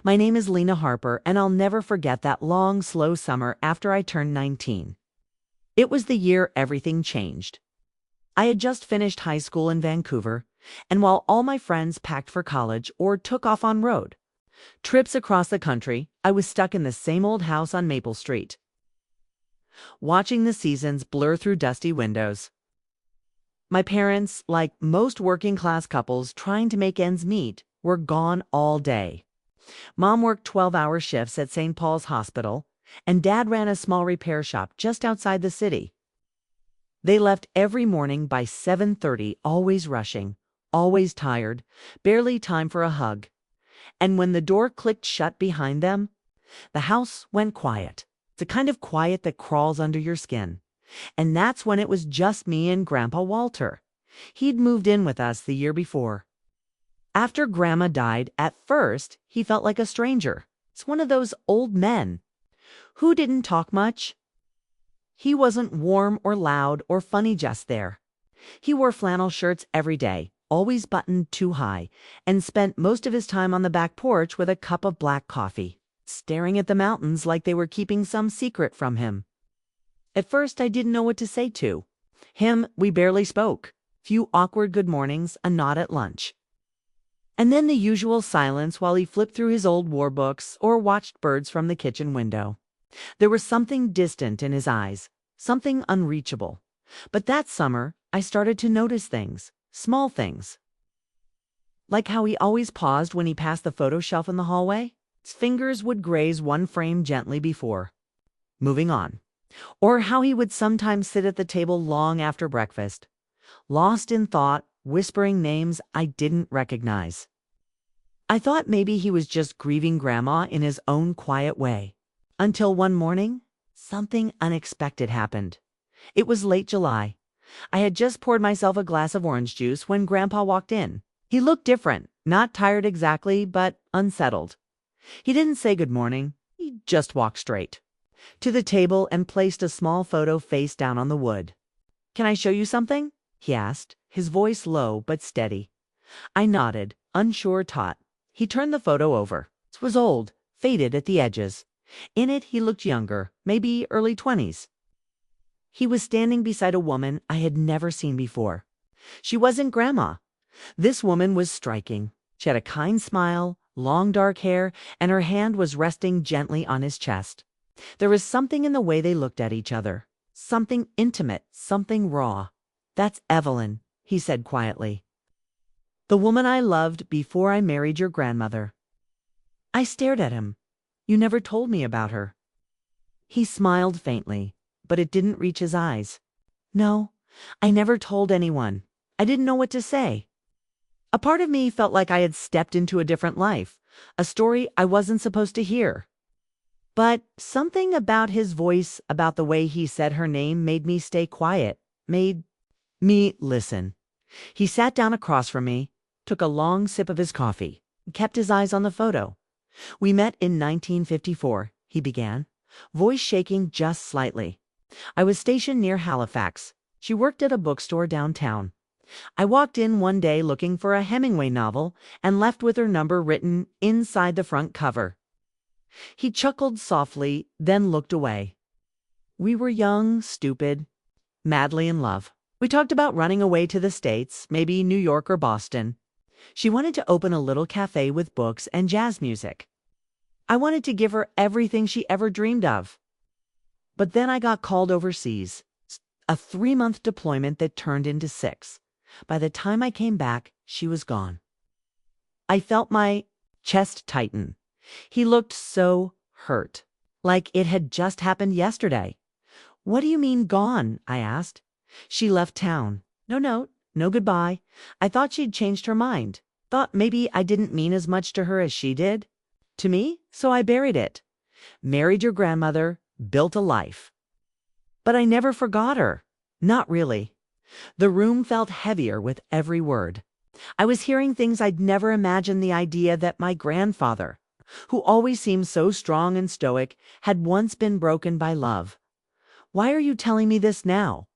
My name is Lena Harper, and I'll never forget that long, slow summer after I turned 19. It was the year everything changed. I had just finished high school in Vancouver, and while all my friends packed for college or took off on road trips across the country, I was stuck in the same old house on Maple Street, watching the seasons blur through dusty windows. My parents, like most working-class couples trying to make ends meet, were gone all day. Mom worked 12-hour shifts at St. Paul's Hospital, and Dad ran a small repair shop just outside the city. They left every morning by 7:30, always rushing, always tired, barely time for a hug. And when the door clicked shut behind them, the house went quiet. The kind of quiet that crawls under your skin. And that's when it was just me and Grandpa Walter. He'd moved in with us the year before. After Grandma died, at first, he felt like a stranger. It's one of those old men who didn't talk much. He wasn't warm or loud or funny just there. He wore flannel shirts every day, always buttoned too high, and spent most of his time on the back porch with a cup of black coffee, staring at the mountains like they were keeping some secret from him. At first, I didn't know what to say to him. We barely spoke. Few awkward good mornings, a nod at lunch. And then the usual silence while he flipped through his old war books or watched birds from the kitchen window. There was something distant in his eyes, something unreachable. But that summer, I started to notice things, small things. Like how he always paused when he passed the photo shelf in the hallway. His fingers would graze one frame gently before moving on. Or how he would sometimes sit at the table long after breakfast, lost in thought, whispering names I didn't recognize. I thought maybe he was just grieving Grandma in his own quiet way. Until one morning, something unexpected happened. It was late July. I had just poured myself a glass of orange juice when Grandpa walked in. He looked different, not tired exactly, but unsettled. He didn't say good morning. He just walked straight to the table and placed a small photo face down on the wood. "Can I show you something?" he asked, his voice low but steady. I nodded, unsure tot. He turned the photo over. It was old, faded at the edges. In it, he looked younger, maybe early 20s. He was standing beside a woman I had never seen before. She wasn't Grandma. This woman was striking. She had a kind smile, long dark hair, and her hand was resting gently on his chest. There was something in the way they looked at each other. Something intimate, something raw. "That's Evelyn," he said quietly. "The woman I loved before I married your grandmother." I stared at him. "You never told me about her." He smiled faintly, but it didn't reach his eyes. "No, I never told anyone. I didn't know what to say." A part of me felt like I had stepped into a different life, a story I wasn't supposed to hear. But something about his voice, about the way he said her name, made me stay quiet, made me listen. He sat down across from me, took a long sip of his coffee, and kept his eyes on the photo. "We met in 1954, he began, voice shaking just slightly. "I was stationed near Halifax. She worked at a bookstore downtown. I walked in one day looking for a Hemingway novel and left with her number written inside the front cover." He chuckled softly, then looked away. "We were young, stupid, madly in love. We talked about running away to the States, maybe New York or Boston. She wanted to open a little cafe with books and jazz music. I wanted to give her everything she ever dreamed of. But then I got called overseas. A 3-month deployment that turned into 6. By the time I came back, she was gone." I felt my chest tighten. He looked so hurt, like it had just happened yesterday. "What do you mean gone?" I asked. "She left town. No note, no goodbye. I thought she'd changed her mind. Thought maybe I didn't mean as much to her as she did. To me, so I buried it. Married your grandmother, built a life. But I never forgot her. Not really." The room felt heavier with every word. I was hearing things I'd never imagined. The idea that my grandfather, who always seemed so strong and stoic, had once been broken by love. "Why are you telling me this now?"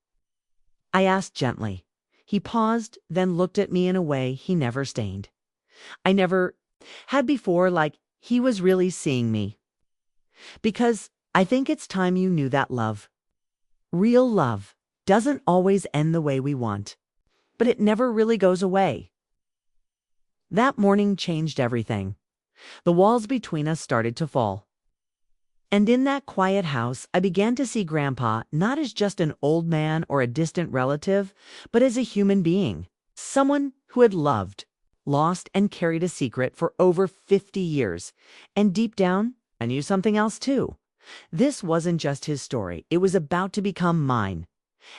I asked gently. He paused, then looked at me in a way he never stained. I never had before, like he was really seeing me. Because I think it's time you knew that love, real love, doesn't always end the way we want, but it never really goes away. That morning changed everything. The walls between us started to fall. And in that quiet house, I began to see Grandpa not as just an old man or a distant relative, but as a human being, someone who had loved, lost, and carried a secret for over 50 years. And deep down, I knew something else too. This wasn't just his story, it was about to become mine.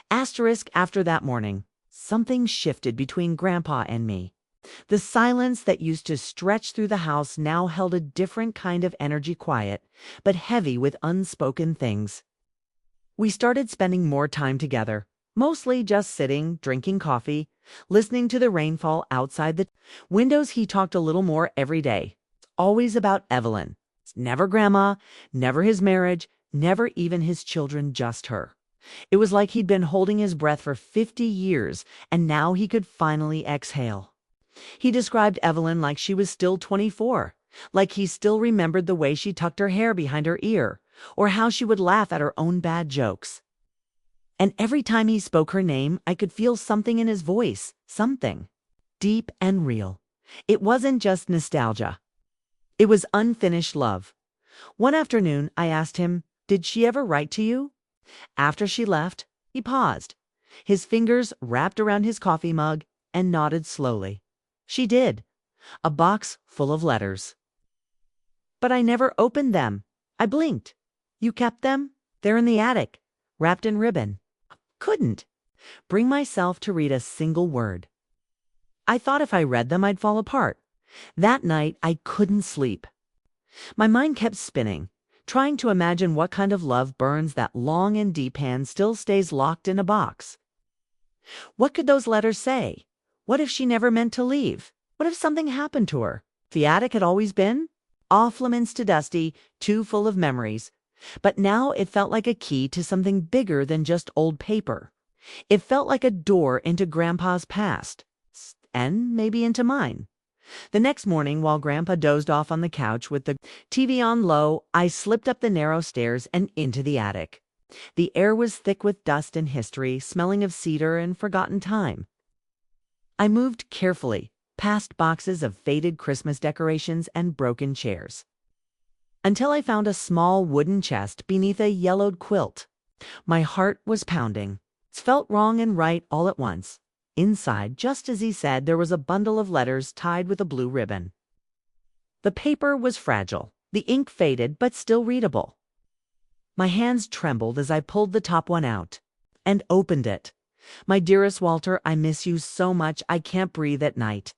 Asterisk after that morning, something shifted between Grandpa and me. The silence that used to stretch through the house now held a different kind of energy, quiet, but heavy with unspoken things. We started spending more time together, mostly just sitting, drinking coffee, listening to the rainfall outside the windows. He talked a little more every day, always about Evelyn. Never Grandma, never his marriage, never even his children, just her. It was like he'd been holding his breath for 50 years, and now he could finally exhale. He described Evelyn like she was still 24, like he still remembered the way she tucked her hair behind her ear, or how she would laugh at her own bad jokes. And every time he spoke her name, I could feel something in his voice, something deep and real. It wasn't just nostalgia. It was unfinished love. One afternoon, I asked him, "Did she ever write to you?" After she left, he paused, his fingers wrapped around his coffee mug, and nodded slowly. She did. A box full of letters. But I never opened them. I blinked. You kept them? They're in the attic, wrapped in ribbon. Couldn't bring myself to read a single word. I thought if I read them, I'd fall apart. That night, I couldn't sleep. My mind kept spinning, trying to imagine what kind of love burns that long and deep hand still stays locked in a box. What could those letters say? What if she never meant to leave? What if something happened to her? The attic had always been off-limits to Dusty, too full of memories. But now it felt like a key to something bigger than just old paper. It felt like a door into Grandpa's past, and maybe into mine. The next morning, while Grandpa dozed off on the couch with the TV on low, I slipped up the narrow stairs and into the attic. The air was thick with dust and history, smelling of cedar and forgotten time. I moved carefully, past boxes of faded Christmas decorations and broken chairs, until I found a small wooden chest beneath a yellowed quilt. My heart was pounding. It felt wrong and right all at once. Inside, just as he said, there was a bundle of letters tied with a blue ribbon. The paper was fragile, the ink faded but still readable. My hands trembled as I pulled the top one out and opened it. "My dearest Walter, I miss you so much I can't breathe at night.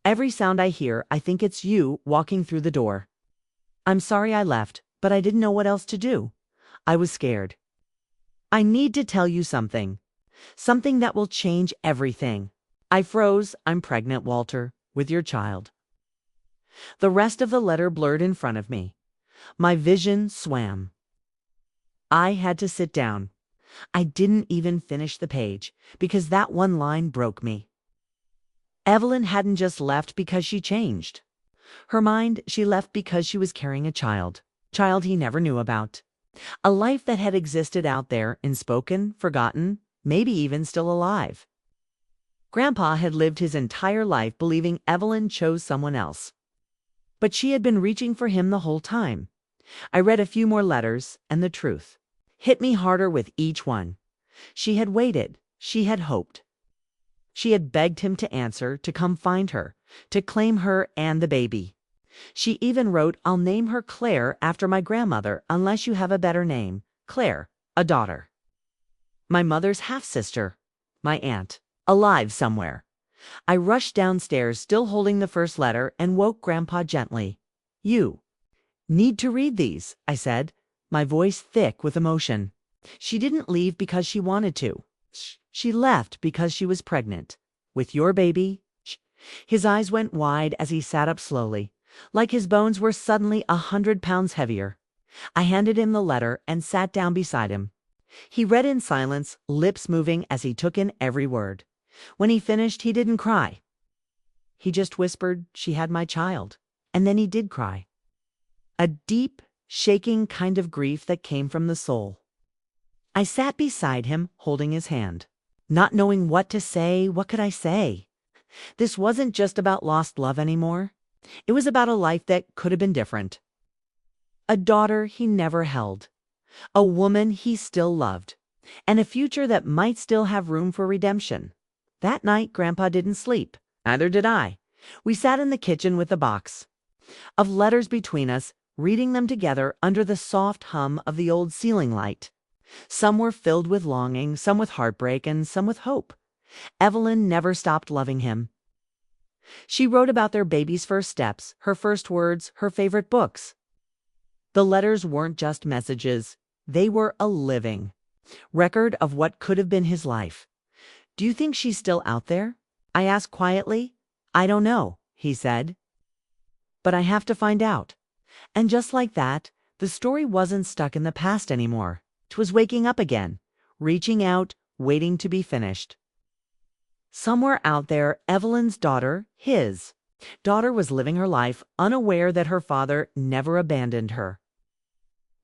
Every sound I hear, I think it's you walking through the door. I'm sorry I left, but I didn't know what else to do. I was scared. I need to tell you something. Something that will change everything. I froze. I'm pregnant, Walter, with your child." The rest of the letter blurred in front of me. My vision swam. I had to sit down. I didn't even finish the page, because that one line broke me. Evelyn hadn't just left because she changed. Her mind, she left because she was carrying a child he never knew about. A life that had existed out there, unspoken, forgotten, maybe even still alive. Grandpa had lived his entire life believing Evelyn chose someone else. But she had been reaching for him the whole time. I read a few more letters, and the truth hit me harder with each one. She had waited. She had hoped. She had begged him to answer, to come find her, to claim her and the baby. She even wrote, "I'll name her Claire after my grandmother, unless you have a better name. Claire, a daughter. My mother's half-sister, my aunt, alive somewhere." I rushed downstairs, still holding the first letter, and woke Grandpa gently. "You need to read these," I said, my voice thick with emotion. She didn't leave because she wanted to. She left because she was pregnant. With your baby. His eyes went wide as he sat up slowly, like his bones were suddenly 100 pounds heavier. I handed him the letter and sat down beside him. He read in silence, lips moving as he took in every word. When he finished, he didn't cry. He just whispered, "She had my child." And then he did cry. a deep, shaking kind of grief that came from the soul. I sat beside him, holding his hand. Not knowing what to say, what could I say? This wasn't just about lost love anymore. It was about a life that could have been different. A daughter he never held. A woman he still loved. And a future that might still have room for redemption. That night, Grandpa didn't sleep. Neither did I. We sat in the kitchen with a box of letters between us, reading them together under the soft hum of the old ceiling light. Some were filled with longing, some with heartbreak, and some with hope. Evelyn never stopped loving him. She wrote about their baby's first steps, her first words, her favorite books. The letters weren't just messages. They were a living record of what could have been his life. "Do you think she's still out there?" I asked quietly. "I don't know," he said. "But I have to find out." And just like that, the story wasn't stuck in the past anymore. It was waking up again, reaching out, waiting to be finished. Somewhere out there, Evelyn's daughter, his daughter, was living her life unaware that her father never abandoned her.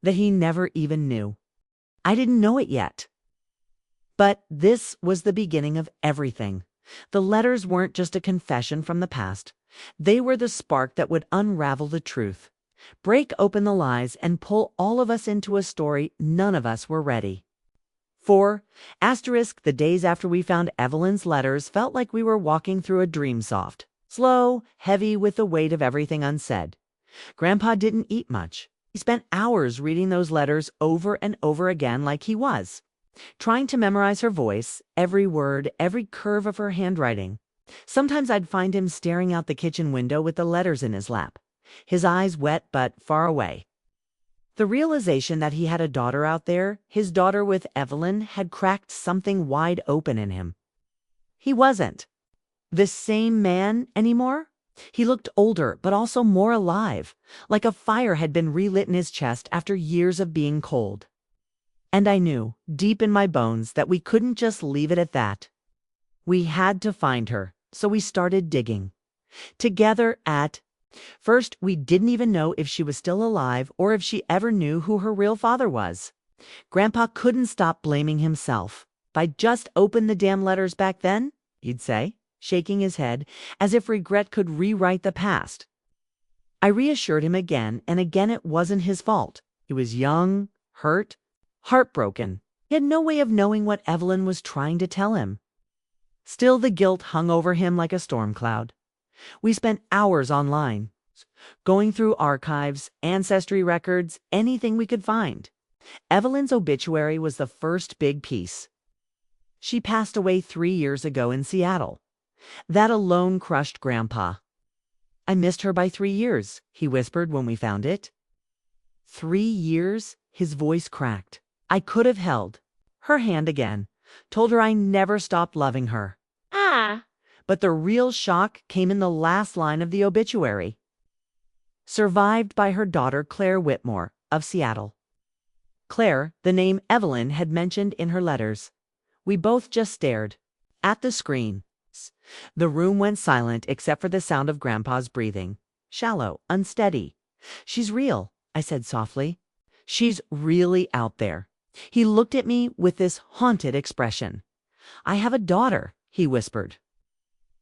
That he never even knew. I didn't know it yet. But this was the beginning of everything. The letters weren't just a confession from the past. They were the spark that would unravel the truth, break open the lies, and pull all of us into a story none of us were ready for. The days after we found Evelyn's letters felt like we were walking through a dream, soft, slow, heavy with the weight of everything unsaid. Grandpa didn't eat much. He spent hours reading those letters over and over again like he was trying to memorize her voice, every word, every curve of her handwriting. Sometimes I'd find him staring out the kitchen window with the letters in his lap, his eyes wet but far away. The realization that he had a daughter out there, his daughter with Evelyn, had cracked something wide open in him. He wasn't the same man anymore. He looked older, but also more alive, like a fire had been relit in his chest after years of being cold. And I knew, deep in my bones, that we couldn't just leave it at that. We had to find her, so we started digging. Together at first, we didn't even know if she was still alive or if she ever knew who her real father was. Grandpa couldn't stop blaming himself. "If I'd just opened the damn letters back then," he'd say, shaking his head, as if regret could rewrite the past. I reassured him again and again it wasn't his fault. He was young, hurt, heartbroken. He had no way of knowing what Evelyn was trying to tell him. Still, the guilt hung over him like a storm cloud. We spent hours online, going through archives, ancestry records, anything we could find. Evelyn's obituary was the first big piece. She passed away 3 years ago in Seattle. That alone crushed Grandpa. "I missed her by 3 years," he whispered when we found it. 3 years? His voice cracked. I could have held her hand again, told her I never stopped loving her. But the real shock came in the last line of the obituary. "Survived by her daughter Claire Whitmore of Seattle." Claire, the name Evelyn had mentioned in her letters. We both just stared at the screen. The room went silent except for the sound of Grandpa's breathing. Shallow, unsteady. "She's real," I said softly. "She's really out there." He looked at me with this haunted expression. "I have a daughter," he whispered.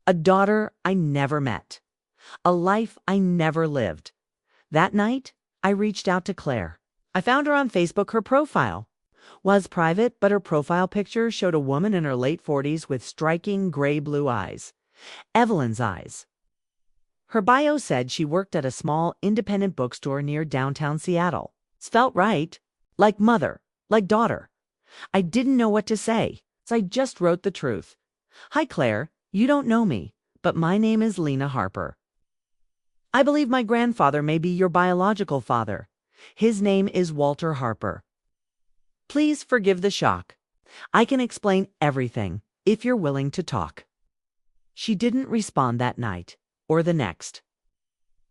"A daughter I never met. A life I never lived." That night, I reached out to Claire. I found her on Facebook. Her profile was private, but her profile picture showed a woman in her late 40s with striking gray-blue eyes. Evelyn's eyes. Her bio said she worked at a small independent bookstore near downtown Seattle. It felt right. Like mother, like daughter. I didn't know what to say, so I just wrote the truth. "Hi, Claire. You don't know me, but my name is Lena Harper. I believe my grandfather may be your biological father. His name is Walter Harper. Please forgive the shock. I can explain everything if you're willing to talk." She didn't respond that night or the next.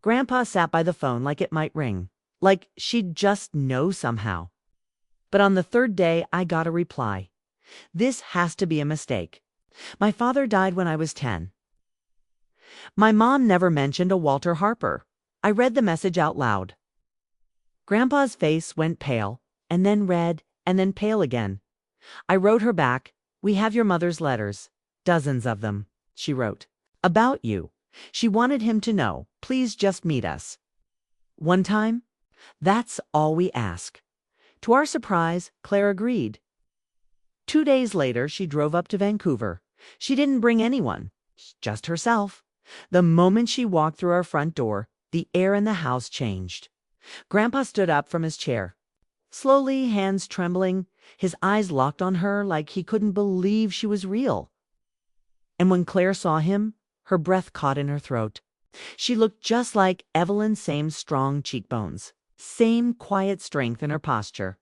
Grandpa sat by the phone like it might ring, like she'd just know somehow. But on the third day, I got a reply. "This has to be a mistake. My father died when I was 10. My mom never mentioned a Walter Harper." I read the message out loud. Grandpa's face went pale, and then red, and then pale again. I wrote her back, "We have your mother's letters. Dozens of them," she wrote. "About you. She wanted him to know. Please just meet us. One time? That's all we ask." To our surprise, Claire agreed. 2 days later, she drove up to Vancouver. She didn't bring anyone, just herself. The moment she walked through our front door, the air in the house changed. Grandpa stood up from his chair. Slowly, hands trembling, his eyes locked on her like he couldn't believe she was real. And when Claire saw him, her breath caught in her throat. She looked just like Evelyn, same strong cheekbones, same quiet strength in her posture.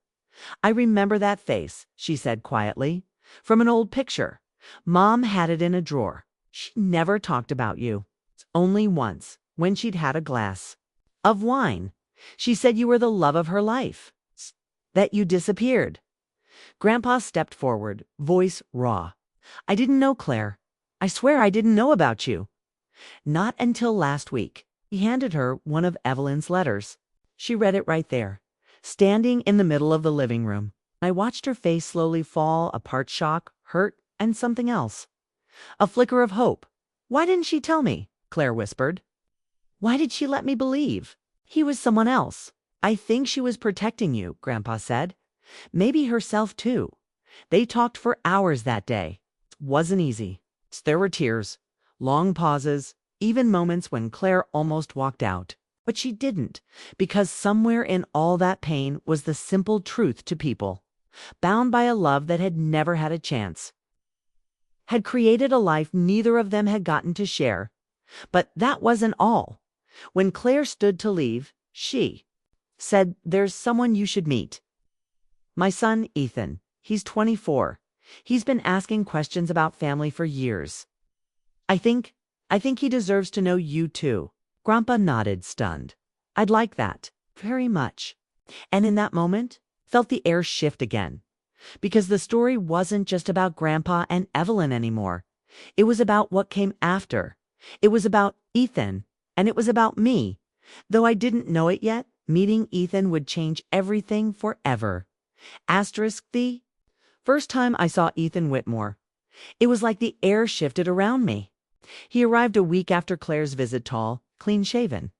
"I remember that face," she said quietly, "from an old picture. Mom had it in a drawer. She never talked about you. Only once, when she'd had a glass of wine. She said you were the love of her life. That you disappeared." Grandpa stepped forward, voice raw. "I didn't know, Claire. I swear I didn't know about you." "Not until last week." He handed her one of Evelyn's letters. She read it right there, standing in the middle of the living room. I watched her face slowly fall, a part shock, hurt, and something else. A flicker of hope. "Why didn't she tell me?" Claire whispered. "Why did she let me believe he was someone else?" "I think she was protecting you," Grandpa said. "Maybe herself too." They talked for hours that day. It wasn't easy. There were tears, long pauses, even moments when Claire almost walked out. But she didn't, because somewhere in all that pain was the simple truth to people, bound by a love that had never had a chance, had created a life neither of them had gotten to share. But that wasn't all. When Claire stood to leave, she said, "There's someone you should meet. My son, Ethan. He's 24. He's been asking questions about family for years. I think he deserves to know you too." Grandpa nodded, stunned. "I'd like that. Very much." And in that moment, felt the air shift again. Because the story wasn't just about Grandpa and Evelyn anymore. It was about what came after. It was about Ethan, and it was about me. Though I didn't know it yet, meeting Ethan would change everything forever. Asterisk the first time I saw Ethan Whitmore, it was like the air shifted around me. He arrived a week after Claire's visit, tall, clean-shaven.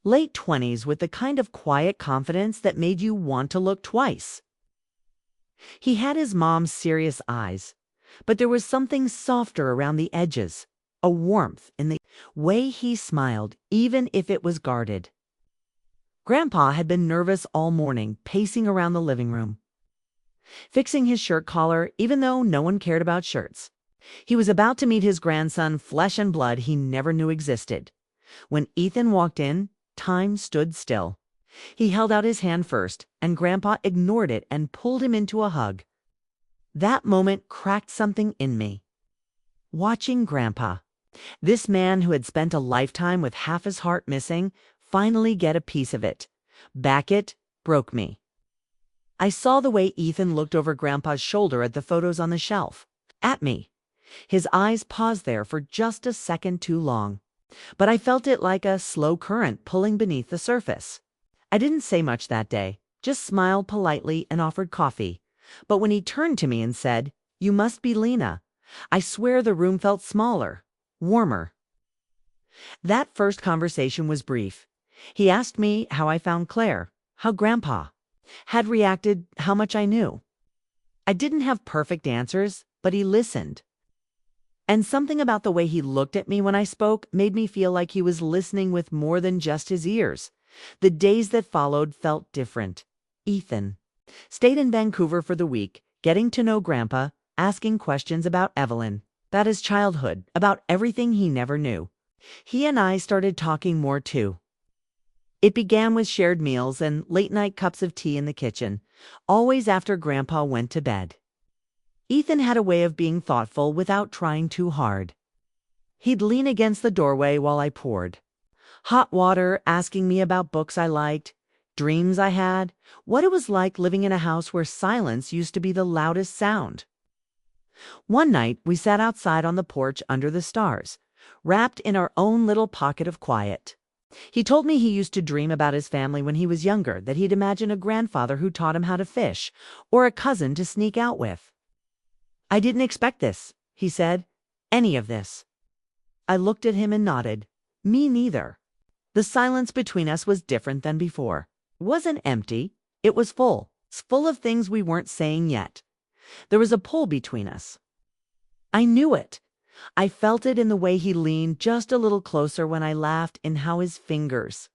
Late 20s with the kind of quiet confidence that made you want to look twice. He had his mom's serious eyes, but there was something softer around the edges, a warmth in the way he smiled, even if it was guarded. Grandpa had been nervous all morning, pacing around the living room, fixing his shirt collar, even though no one cared about shirts. He was about to meet his grandson, flesh and blood he never knew existed. When Ethan walked in, time stood still. He held out his hand first, and Grandpa ignored it and pulled him into a hug. That moment cracked something in me. Watching Grandpa, this man who had spent a lifetime with half his heart missing, finally get a piece of it, back it, broke me. I saw the way Ethan looked over Grandpa's shoulder at the photos on the shelf, at me. His eyes paused there for just a second too long, but I felt it like a slow current pulling beneath the surface. I didn't say much that day, just smiled politely and offered coffee. But when he turned to me and said, "You must be Lena," I swear the room felt smaller, warmer. That first conversation was brief. He asked me how I found Claire, how Grandpa had reacted, how much I knew. I didn't have perfect answers, but he listened. And something about the way he looked at me when I spoke made me feel like he was listening with more than just his ears. The days that followed felt different. Ethan stayed in Vancouver for the week, getting to know Grandpa, asking questions about Evelyn, about his childhood, about everything he never knew. He and I started talking more too. It began with shared meals and late-night cups of tea in the kitchen, always after Grandpa went to bed. Ethan had a way of being thoughtful without trying too hard. He'd lean against the doorway while I poured hot water, asking me about books I liked, dreams I had, what it was like living in a house where silence used to be the loudest sound. One night, we sat outside on the porch under the stars, wrapped in our own little pocket of quiet. He told me he used to dream about his family when he was younger, that he'd imagine a grandfather who taught him how to fish, or a cousin to sneak out with. "I didn't expect this," he said. "Any of this." I looked at him and nodded. Me neither. The silence between us was different than before. It wasn't empty. It was full. Full of things we weren't saying yet. There was a pull between us. I knew it. I felt it in the way he leaned just a little closer when I laughed, in how his fingers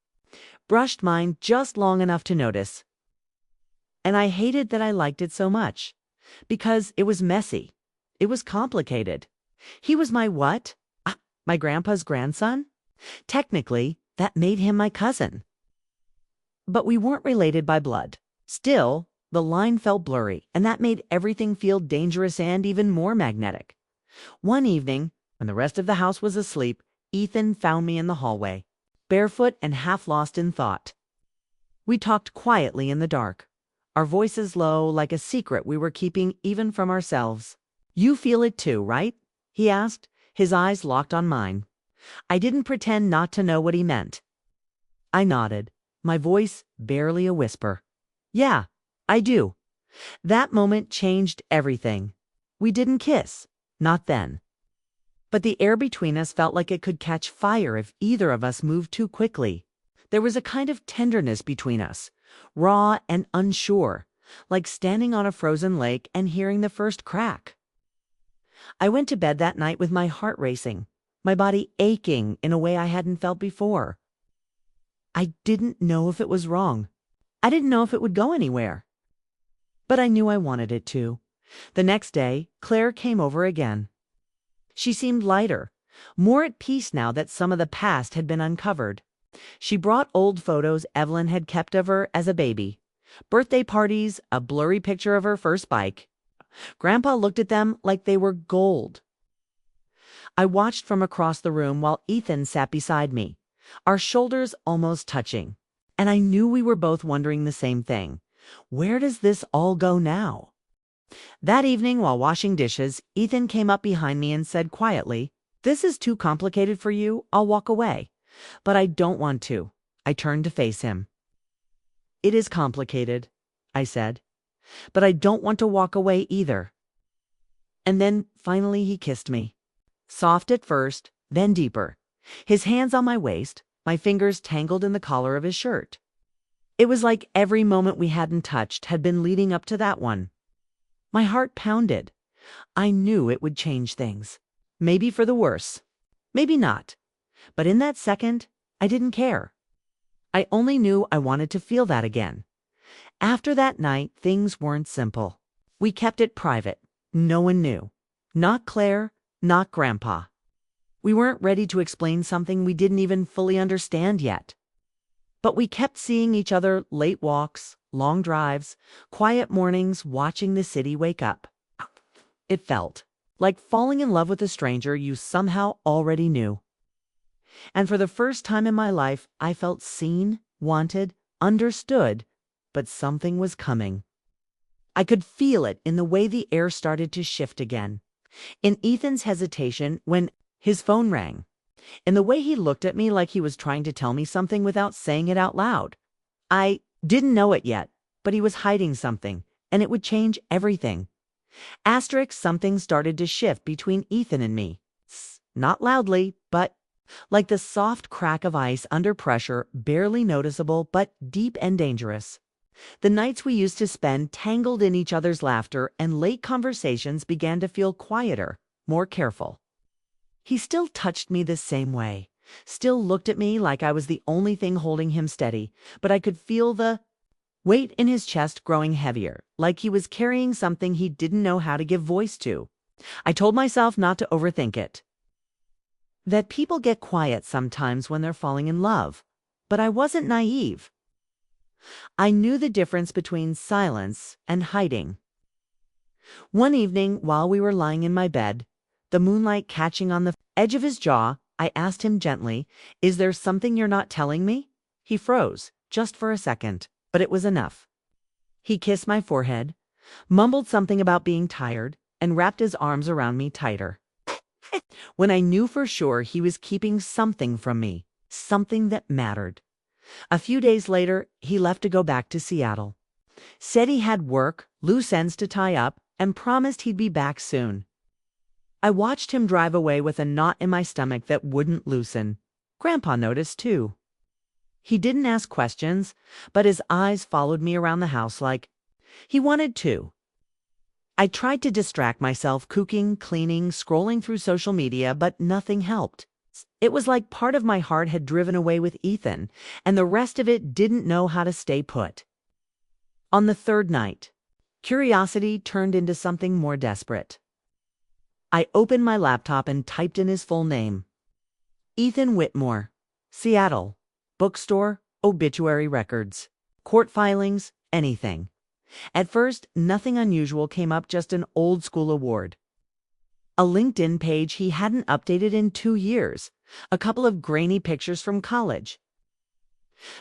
brushed mine just long enough to notice. And I hated that I liked it so much. Because it was messy. It was complicated. He was my what? My grandpa's grandson? Technically, that made him my cousin. But we weren't related by blood. Still, the line felt blurry, and that made everything feel dangerous and even more magnetic. One evening, when the rest of the house was asleep, Ethan found me in the hallway, barefoot and half lost in thought. We talked quietly in the dark, our voices low, like a secret we were keeping even from ourselves. "You feel it too, right?" he asked, his eyes locked on mine. I didn't pretend not to know what he meant. I nodded, my voice barely a whisper. "Yeah, I do." That moment changed everything. We didn't kiss. Not then. But the air between us felt like it could catch fire if either of us moved too quickly. There was a kind of tenderness between us, raw and unsure, like standing on a frozen lake and hearing the first crack. I went to bed that night with my heart racing, my body aching in a way I hadn't felt before. I didn't know if it was wrong. I didn't know if it would go anywhere. But I knew I wanted it to. The next day, Claire came over again. She seemed lighter, more at peace now that some of the past had been uncovered. She brought old photos Evelyn had kept of her as a baby, birthday parties, a blurry picture of her first bike. Grandpa looked at them like they were gold. I watched from across the room while Ethan sat beside me, our shoulders almost touching, and I knew we were both wondering the same thing. Where does this all go now? That evening, while washing dishes, Ethan came up behind me and said quietly, "This is too complicated for you. I'll walk away." "But I don't want to." I turned to face him. "It is complicated," I said, "but I don't want to walk away either." And then, finally, he kissed me. Soft at first, then deeper. His hands on my waist, my fingers tangled in the collar of his shirt. It was like every moment we hadn't touched had been leading up to that one. My heart pounded. I knew it would change things. Maybe for the worse. Maybe not. But in that second, I didn't care. I only knew I wanted to feel that again. After that night, things weren't simple. We kept it private. No one knew. Not Claire, not Grandpa. We weren't ready to explain something we didn't even fully understand yet. But we kept seeing each other, late walks, long drives, quiet mornings, watching the city wake up. It felt like falling in love with a stranger you somehow already knew. And for the first time in my life, I felt seen, wanted, understood, but something was coming. I could feel it in the way the air started to shift again, in Ethan's hesitation when his phone rang, in the way he looked at me like he was trying to tell me something without saying it out loud. I didn't know it yet, but he was hiding something, and it would change everything. Something started to shift between Ethan and me. Not loudly, but like the soft crack of ice under pressure, barely noticeable, but deep and dangerous. The nights we used to spend tangled in each other's laughter and late conversations began to feel quieter, more careful. He still touched me the same way, still looked at me like I was the only thing holding him steady, but I could feel the weight in his chest growing heavier, like he was carrying something he didn't know how to give voice to. I told myself not to overthink it, that people get quiet sometimes when they're falling in love, but I wasn't naive. I knew the difference between silence and hiding. One evening, while we were lying in my bed, the moonlight catching on the edge of his jaw, I asked him gently, "Is there something you're not telling me?" He froze, just for a second, but it was enough. He kissed my forehead, mumbled something about being tired, and wrapped his arms around me tighter. When I knew for sure he was keeping something from me, something that mattered. A few days later, he left to go back to Seattle. Said he had work, loose ends to tie up, and promised he'd be back soon. I watched him drive away with a knot in my stomach that wouldn't loosen. Grandpa noticed too. He didn't ask questions, but his eyes followed me around the house like he wanted to. I tried to distract myself, cooking, cleaning, scrolling through social media, but nothing helped. It was like part of my heart had driven away with Ethan, and the rest of it didn't know how to stay put. On the third night, curiosity turned into something more desperate. I opened my laptop and typed in his full name. Ethan Whitmore, Seattle, bookstore, obituary records, court filings, anything. At first, nothing unusual came up, just an old school award. A LinkedIn page he hadn't updated in 2 years, a couple of grainy pictures from college.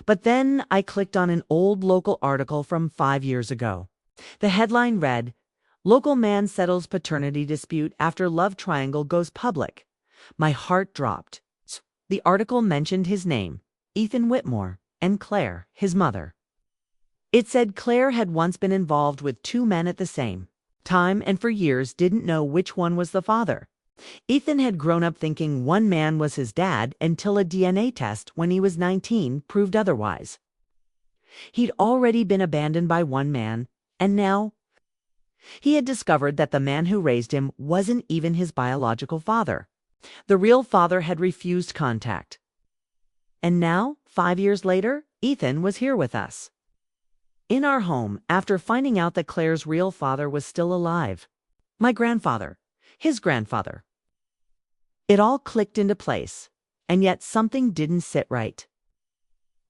But then I clicked on an old local article from 5 years ago. The headline read, "Local man settles paternity dispute after love triangle goes public." My heart dropped. The article mentioned his name, Ethan Whitmore, and Claire, his mother. It said Claire had once been involved with 2 men at the same time and for years didn't know which one was the father. Ethan had grown up thinking one man was his dad until a DNA test when he was 19 proved otherwise. He'd already been abandoned by one man, and now he had discovered that the man who raised him wasn't even his biological father. The real father had refused contact. And now, 5 years later, Ethan was here with us. In our home, after finding out that Claire's real father was still alive. My grandfather, his grandfather. It all clicked into place, and yet something didn't sit right.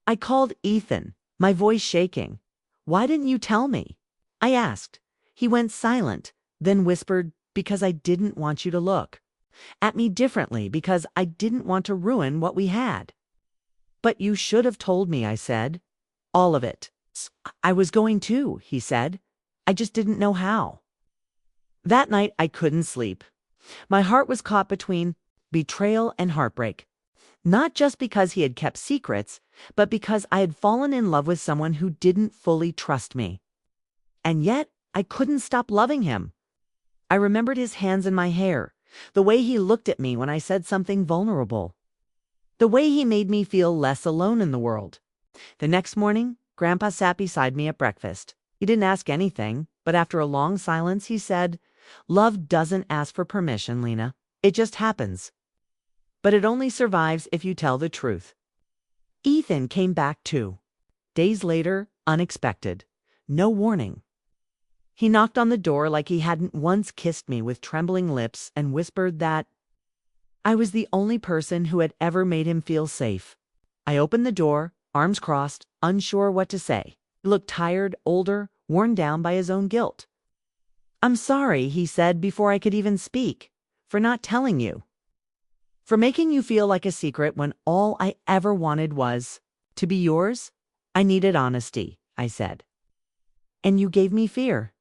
I called Ethan, my voice shaking. "Why didn't you tell me?" I asked. He went silent, then whispered, "Because I didn't want you to look at me differently, because I didn't want to ruin what we had." "But you should have told me," I said. "All of it." "I was going to," he said. "I just didn't know how." That night I couldn't sleep. My heart was caught between betrayal and heartbreak. Not just because he had kept secrets, but because I had fallen in love with someone who didn't fully trust me. And yet, I couldn't stop loving him. I remembered his hands in my hair, the way he looked at me when I said something vulnerable, the way he made me feel less alone in the world. The next morning, Grandpa sat beside me at breakfast. He didn't ask anything, but after a long silence, he said, "Love doesn't ask for permission, Lena. It just happens. But it only survives if you tell the truth." Ethan came back too. Days later, unexpected. No warning. He knocked on the door like he hadn't once kissed me with trembling lips and whispered that I was the only person who had ever made him feel safe. I opened the door, arms crossed, unsure what to say. He looked tired, older, worn down by his own guilt. "I'm sorry," he said before I could even speak, "for not telling you. For making you feel like a secret when all I ever wanted was to be yours." "I needed honesty," I said. "And you gave me fear."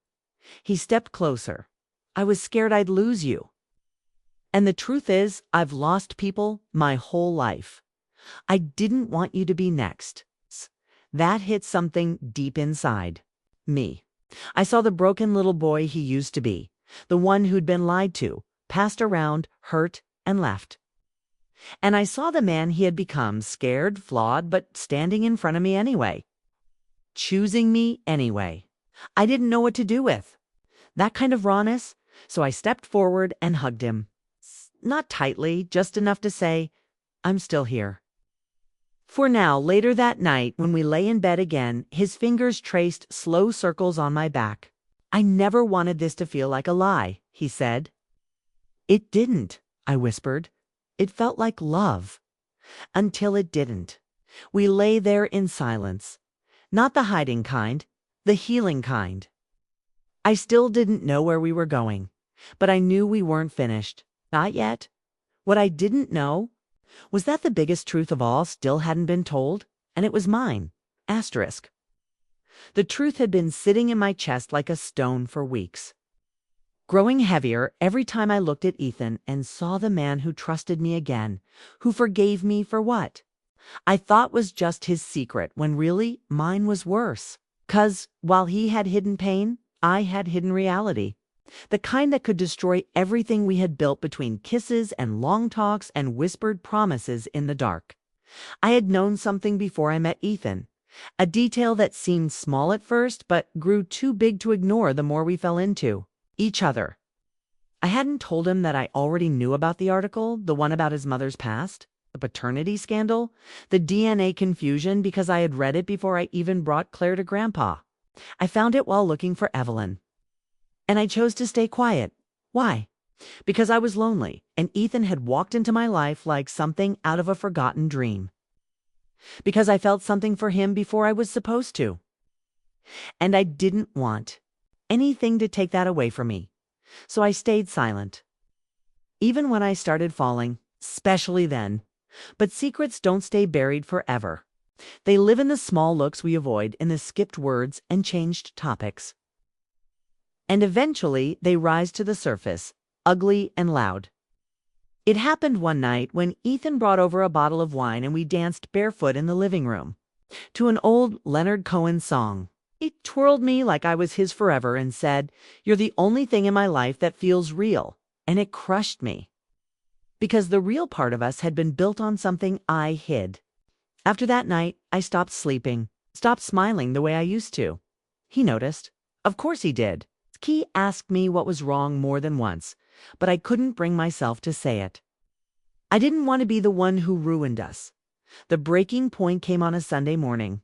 He stepped closer. "I was scared I'd lose you. And the truth is, I've lost people my whole life. I didn't want you to be next." That hit something deep inside me. I saw the broken little boy he used to be, the one who'd been lied to, passed around, hurt, and left. And I saw the man he had become, scared, flawed, but standing in front of me anyway. Choosing me anyway. I didn't know what to do with that kind of rawness, so I stepped forward and hugged him. Not tightly, just enough to say, "I'm still here." For now, later that night, when we lay in bed again, his fingers traced slow circles on my back. "I never wanted this to feel like a lie," he said. "It didn't," I whispered. "It felt like love." Until it didn't. We lay there in silence. Not the hiding kind, the healing kind. I still didn't know where we were going, but I knew we weren't finished. Not yet. What I didn't know was that the biggest truth of all still hadn't been told, and it was mine. Asterisk. The truth had been sitting in my chest like a stone for weeks, growing heavier every time I looked at Ethan and saw the man who trusted me again, who forgave me for what I thought was just his secret when really mine was worse. 'Cause while he had hidden pain, I had hidden reality. The kind that could destroy everything we had built between kisses and long talks and whispered promises in the dark. I had known something before I met Ethan. A detail that seemed small at first, but grew too big to ignore the more we fell into each other. I hadn't told him that I already knew about the article, the one about his mother's past, the paternity scandal, the DNA confusion, because I had read it before I even brought Claire to Grandpa. I found it while looking for Evelyn. And I chose to stay quiet. Why? Because I was lonely, and Ethan had walked into my life like something out of a forgotten dream. Because I felt something for him before I was supposed to. And I didn't want anything to take that away from me. So I stayed silent. Even when I started falling, especially then. But secrets don't stay buried forever. They live in the small looks we avoid, in the skipped words and changed topics. And eventually they rise to the surface, ugly and loud. It happened one night when Ethan brought over a bottle of wine and we danced barefoot in the living room to an old Leonard Cohen song. He twirled me like I was his forever and said, "You're the only thing in my life that feels real." And it crushed me. Because the real part of us had been built on something I hid. After that night, I stopped sleeping, stopped smiling the way I used to. He noticed. Of course he did. He asked me what was wrong more than once, but I couldn't bring myself to say it. I didn't want to be the one who ruined us. The breaking point came on a Sunday morning.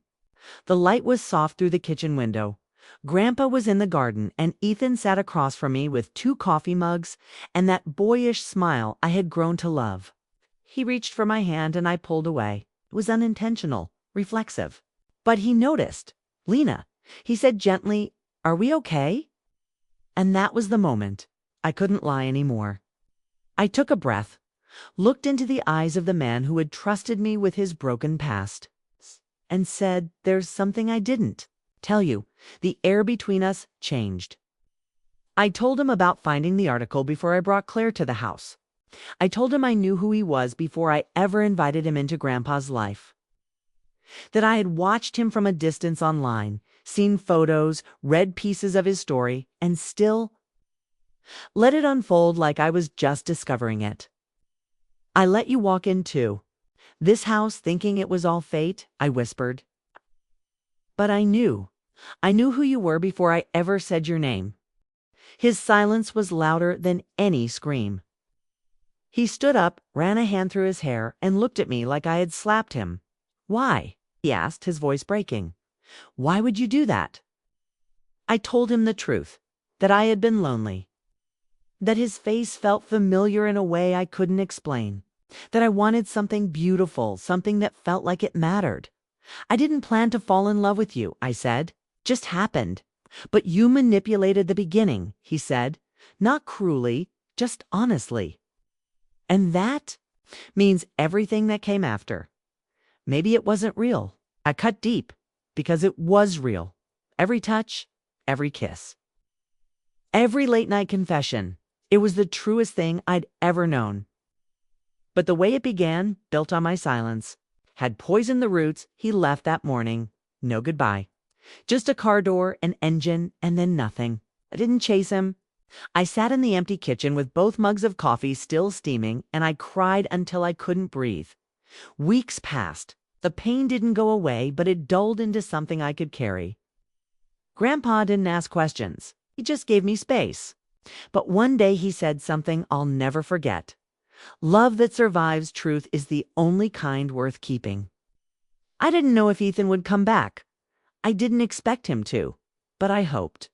The light was soft through the kitchen window. Grandpa was in the garden, and Ethan sat across from me with 2 coffee mugs and that boyish smile I had grown to love. He reached for my hand and I pulled away. It was unintentional, reflexive. But he noticed. "Lena," he said gently, "are we okay?" And that was the moment. I couldn't lie anymore. I took a breath, looked into the eyes of the man who had trusted me with his broken past, and said, "There's something I didn't tell you." The air between us changed. I told him about finding the article before I brought Claire to the house. I told him I knew who he was before I ever invited him into Grandpa's life. That I had watched him from a distance online, seen photos, read pieces of his story, and still let it unfold like I was just discovering it. "I let you walk in too. This house thinking it was all fate," I whispered. "But I knew who you were before I ever said your name." His silence was louder than any scream. He stood up, ran a hand through his hair, and looked at me like I had slapped him. "Why?" he asked, his voice breaking. "Why would you do that?" I told him the truth, that I had been lonely. That his face felt familiar in a way I couldn't explain. That I wanted something beautiful, something that felt like it mattered. "I didn't plan to fall in love with you," I said. "Just happened." "But you manipulated the beginning," he said. "Not cruelly, just honestly. And that means everything that came after. Maybe it wasn't real." I cut deep, because it was real. Every touch, every kiss. Every late-night confession. It was the truest thing I'd ever known. But the way it began, built on my silence, had poisoned the roots he left that morning. No goodbye. Just a car door, an engine, and then nothing. I didn't chase him. I sat in the empty kitchen with both mugs of coffee still steaming, and I cried until I couldn't breathe. Weeks passed. The pain didn't go away, but it dulled into something I could carry. Grandpa didn't ask questions. He just gave me space. But one day he said something I'll never forget. "Love that survives truth is the only kind worth keeping." I didn't know if Ethan would come back. I didn't expect him to, but I hoped.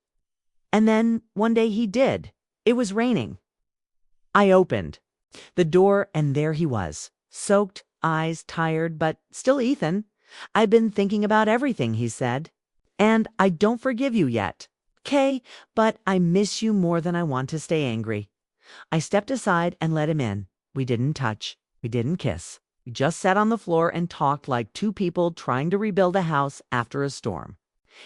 And then one day he did. It was raining. I opened the door and there he was, soaked, eyes tired, but still Ethan. "I've been thinking about everything," he said. "And I don't forgive you yet. 'Kay, but I miss you more than I want to stay angry." I stepped aside and let him in. We didn't touch. We didn't kiss. We just sat on the floor and talked like 2 people trying to rebuild a house after a storm.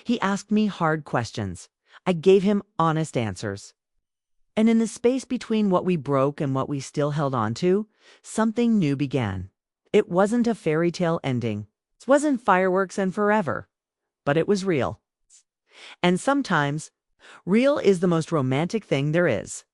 He asked me hard questions. I gave him honest answers. And in the space between what we broke and what we still held on to, something new began. It wasn't a fairy tale ending. It wasn't fireworks and forever, but it was real. And sometimes, real is the most romantic thing there is.